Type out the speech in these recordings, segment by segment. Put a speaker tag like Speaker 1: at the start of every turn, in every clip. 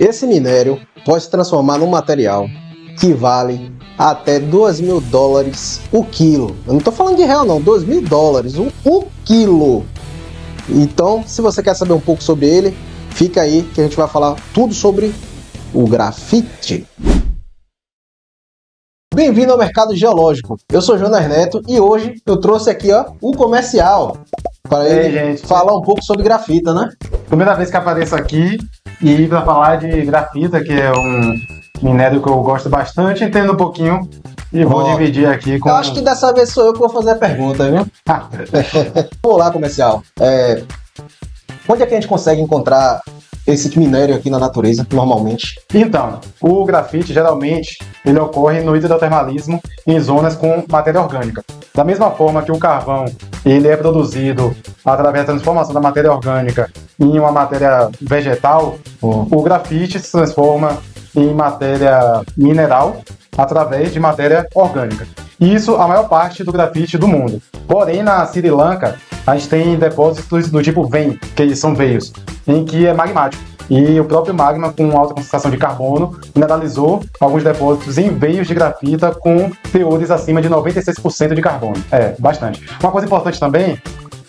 Speaker 1: Esse minério pode se transformar num material que vale até $2.000 o quilo. Eu não estou falando de real não, $2.000 o quilo. Então, se você quer saber um pouco sobre ele, fica aí que a gente vai falar tudo sobre o grafite. Bem-vindo ao Mercado Geológico. Eu sou Jonas Neto e hoje eu trouxe aqui o comercial para ele falar um pouco sobre grafita, né?
Speaker 2: Primeira vez que apareço aqui e para falar de grafita, que é um minério que eu gosto bastante, entendo um pouquinho e vou dividir aqui com...
Speaker 1: Eu acho que dessa vez sou eu que vou fazer a pergunta, viu? Vamos lá, comercial. Onde é que a gente consegue encontrar esse minério aqui na natureza, normalmente?
Speaker 2: Então, o grafite, geralmente, ele ocorre no hidrotermalismo em zonas com matéria orgânica. Da mesma forma que o carvão, ele é produzido através da transformação da matéria orgânica em uma matéria vegetal, o grafite se transforma em matéria mineral através de matéria orgânica. Isso a maior parte do grafite do mundo. Porém, na Sri Lanka, a gente tem depósitos do tipo VEM, que eles são veios, em que é magmático. E o próprio magma, com alta concentração de carbono, mineralizou alguns depósitos em veios de grafita com teores acima de 96% de carbono. Bastante. Uma coisa importante também,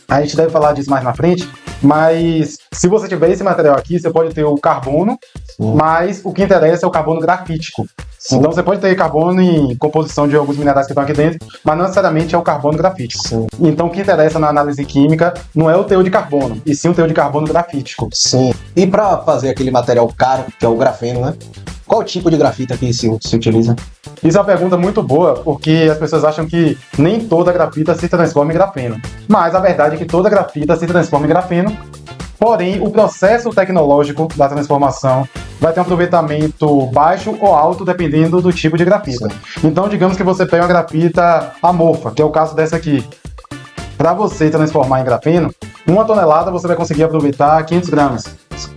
Speaker 2: a gente deve falar disso mais na frente, mas se você tiver esse material aqui, você pode ter o carbono, mas o que interessa é o carbono grafítico. Então você pode ter carbono em composição de alguns minerais que estão aqui dentro, mas não necessariamente é o carbono grafítico. Então o que interessa na análise química não é o teor de carbono, e sim o teor de carbono grafítico.
Speaker 1: E para fazer aquele material caro, que é o grafeno, né? Qual tipo de grafita que se utiliza?
Speaker 2: Isso é uma pergunta muito boa, porque as pessoas acham que nem toda grafita se transforma em grafeno. Mas a verdade é que toda grafita se transforma em grafeno, porém o processo tecnológico da transformação vai ter um aproveitamento baixo ou alto, dependendo do tipo de grafita. Então, digamos que você pega uma grafita amorfa, que é o caso dessa aqui. Para você transformar em grafeno, 1 tonelada você vai conseguir aproveitar 500 gramas.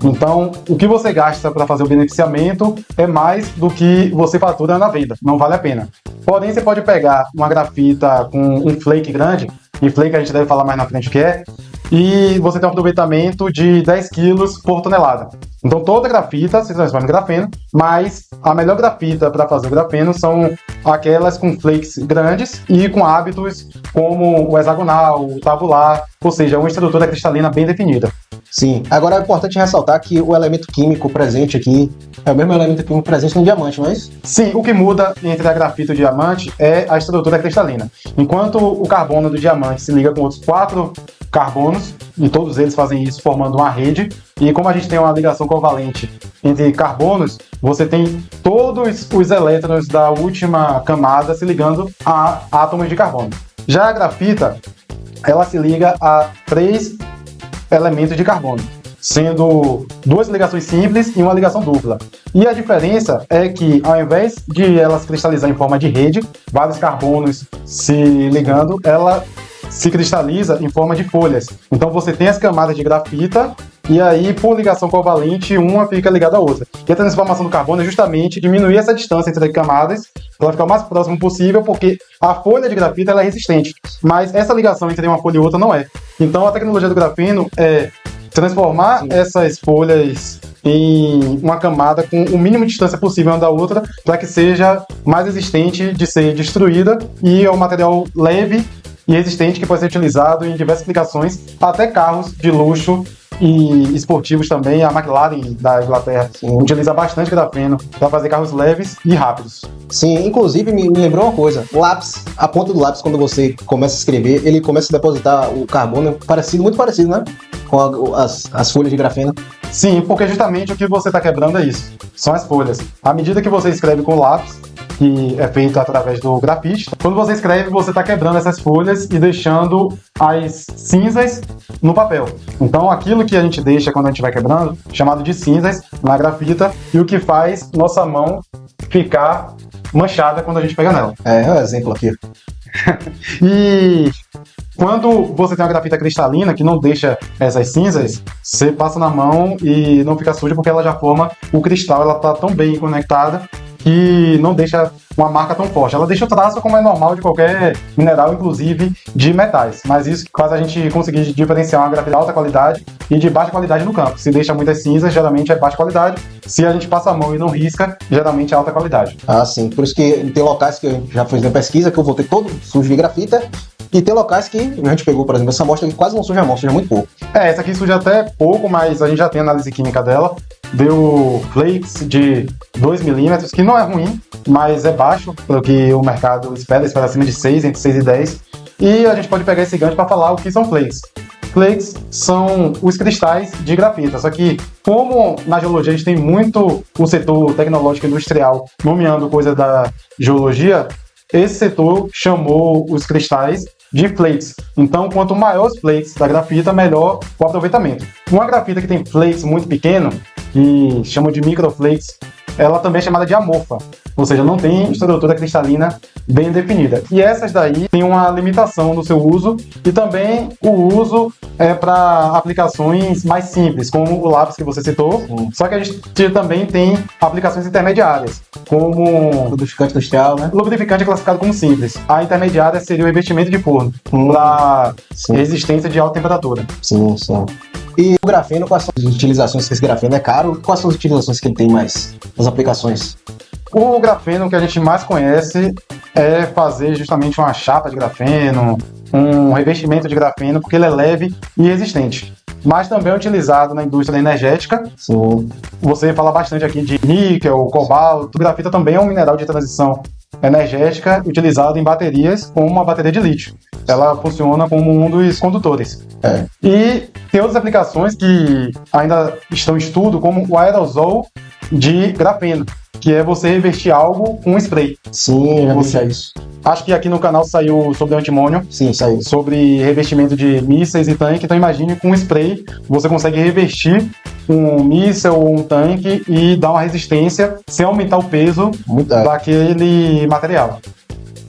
Speaker 2: Então, o que você gasta para fazer o beneficiamento é mais do que você fatura na venda. Não vale a pena. Porém, você pode pegar uma grafita com um flake grande, e flake a gente deve falar mais na frente o que é, e você tem um aproveitamento de 10 quilos por tonelada. Então toda grafita se transforma em grafeno, mas a melhor grafita para fazer o grafeno são aquelas com flakes grandes e com hábitos como o hexagonal, o tabular, ou seja, uma estrutura cristalina bem definida.
Speaker 1: Sim, agora é importante ressaltar que o elemento químico presente aqui é o mesmo elemento químico presente no diamante, não é isso?
Speaker 2: Sim, o que muda entre a grafita e o diamante é a estrutura cristalina. Enquanto o carbono do diamante se liga com outros 4 carbonos, e todos eles fazem isso formando uma rede, e como a gente tem uma ligação covalente entre carbonos, você tem todos os elétrons da última camada se ligando a átomos de carbono. Já a grafita, ela se liga a 3 elementos de carbono, sendo 2 ligações simples e uma ligação dupla. E a diferença é que, ao invés de elas cristalizar em forma de rede, vários carbonos se ligando, ela se cristaliza em forma de folhas. Então você tem as camadas de grafita e aí, por ligação covalente, uma fica ligada à outra. E a transformação do carbono é justamente diminuir essa distância entre as camadas para ela ficar o mais próximo possível, porque a folha de grafita ela é resistente, mas essa ligação entre uma folha e outra não é. Então a tecnologia do grafeno é transformar essas folhas em uma camada com o mínimo de distância possível uma da outra, para que seja mais resistente de ser destruída, e é um material leve e resistente que pode ser utilizado em diversas aplicações, até carros de luxo e esportivos também. A McLaren da Inglaterra utiliza bastante grafeno para fazer carros leves e rápidos.
Speaker 1: Sim, inclusive me lembrou uma coisa, lápis, a ponta do lápis, quando você começa a escrever, ele começa a depositar o carbono muito parecido, né? Com as folhas de grafeno.
Speaker 2: Sim, porque justamente o que você está quebrando é isso, são as folhas. À medida que você escreve com lápis, que é feito através do grafite, quando você escreve, você está quebrando essas folhas e deixando as cinzas no papel. Então aquilo que a gente deixa quando a gente vai quebrando, chamado de cinzas na grafita, e o que faz nossa mão ficar manchada quando a gente pega nela.
Speaker 1: É um exemplo aqui.
Speaker 2: E quando você tem uma grafita cristalina que não deixa essas cinzas, você passa na mão e não fica suja, porque ela já forma o cristal, ela está tão bem conectada que não deixa uma marca tão forte. Ela deixa o traço como é normal de qualquer mineral, inclusive de metais. Mas isso faz a gente conseguir diferenciar uma grafita de alta qualidade e de baixa qualidade no campo. Se deixa muitas cinzas, geralmente é baixa qualidade. Se a gente passa a mão e não risca, geralmente é alta qualidade.
Speaker 1: Ah, sim. Por isso que tem locais que eu já fiz na pesquisa que eu voltei todo sujo de grafita. E tem locais que a gente pegou, por exemplo, essa amostra que quase não suja a mão, suja muito pouco.
Speaker 2: Essa aqui suja até pouco, mas a gente já tem análise química dela. Deu flakes de 2 milímetros, que não é ruim, mas é baixo pelo que o mercado espera acima de 6, entre 6 e 10. E a gente pode pegar esse gancho para falar o que são flakes. Flakes são os cristais de grafita, só que como na geologia a gente tem muito o setor tecnológico industrial nomeando coisa da geologia, esse setor chamou os cristais de flakes. Então, quanto maior os flakes da grafita, melhor o aproveitamento. Uma grafita que tem flakes muito pequeno, que chamam de microflakes, ela também é chamada de amorfa, ou seja, não tem estrutura cristalina bem definida. E essas daí tem uma limitação no seu uso e também o uso é para aplicações mais simples, como o lápis que você citou. Só que a gente também tem aplicações intermediárias, como
Speaker 1: Lubrificante industrial, né?
Speaker 2: lubrificante é classificado como simples. A intermediária seria o revestimento de forno, para resistência de alta temperatura.
Speaker 1: Sim, sim. E o grafeno, quais são as utilizações que esse grafeno é caro? Quais são as utilizações que ele tem mais? As aplicações?
Speaker 2: O grafeno que a gente mais conhece é fazer justamente uma chapa de grafeno, um revestimento de grafeno, porque ele é leve e resistente. Mas também é utilizado na indústria energética.
Speaker 1: Sim.
Speaker 2: Você fala bastante aqui de níquel, cobalto. Grafita também é um mineral de transição energética utilizado em baterias, como uma bateria de lítio. Ela funciona como um dos condutores. E tem outras aplicações que ainda estão em estudo, como o aerosol de grafeno, que é você revestir algo com spray.
Speaker 1: Sim, já vi isso.
Speaker 2: Acho que aqui no canal saiu sobre antimônio.
Speaker 1: Sim, saiu.
Speaker 2: Sobre revestimento de mísseis e tanque. Então imagine com spray você consegue revestir um míssel ou um tanque e dar uma resistência sem aumentar o peso daquele material.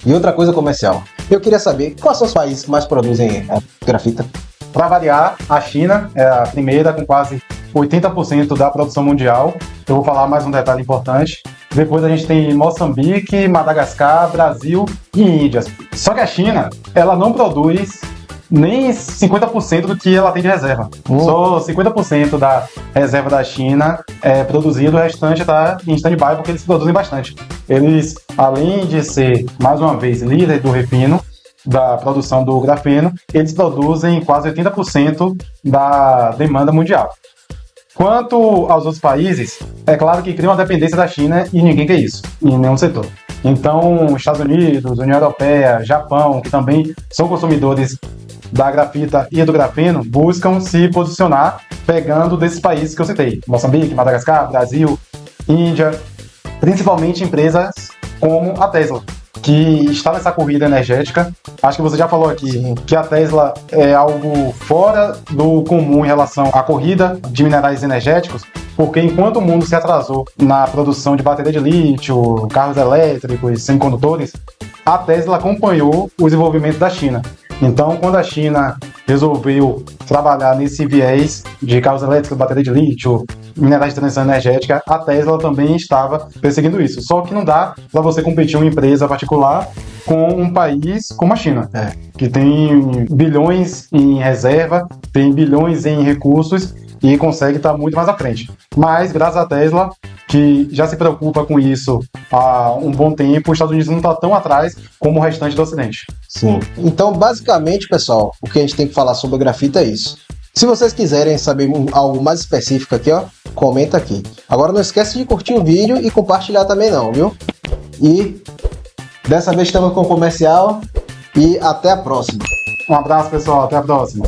Speaker 1: E outra coisa comercial. Eu queria saber quais são os países que mais produzem grafita?
Speaker 2: Para variar, a China é a primeira com quase 80% da produção mundial. Eu vou falar mais um detalhe importante. Depois a gente tem Moçambique, Madagascar, Brasil e Índia. Só que a China, ela não produz nem 50% do que ela tem de reserva. Só 50% da reserva da China é produzido, o restante está em stand-by porque eles produzem bastante. Eles, além de ser, mais uma vez, líder do refino, da produção do grafeno, eles produzem quase 80% da demanda mundial. Quanto aos outros países, é claro que cria uma dependência da China e ninguém quer isso, em nenhum setor. Então, Estados Unidos, União Europeia, Japão, que também são consumidores da grafita e do grafeno, buscam se posicionar pegando desses países que eu citei, Moçambique, Madagascar, Brasil, Índia, principalmente empresas como a Tesla, que está nessa corrida energética. Acho que você já falou aqui que a Tesla é algo fora do comum em relação à corrida de minerais energéticos, porque enquanto o mundo se atrasou na produção de bateria de lítio, carros elétricos, semicondutores, a Tesla acompanhou o desenvolvimento da China. Então, quando a China resolveu trabalhar nesse viés de carros elétricos, bateria de lítio, minerais de transição energética, a Tesla também estava perseguindo isso. Só que não dá para você competir uma empresa particular com um país como a China, que tem bilhões em reserva, tem bilhões em recursos e consegue estar muito mais à frente. Mas, graças à Tesla, que já se preocupa com isso há um bom tempo, os Estados Unidos não está tão atrás como o restante do Ocidente.
Speaker 1: Sim. Então, basicamente, pessoal, o que a gente tem que falar sobre a grafita é isso. Se vocês quiserem saber algo mais específico aqui, ó, comenta aqui. Agora não esquece de curtir o vídeo e compartilhar também não, viu? E dessa vez estamos com o comercial e até a próxima.
Speaker 2: Um abraço, pessoal. Até a próxima.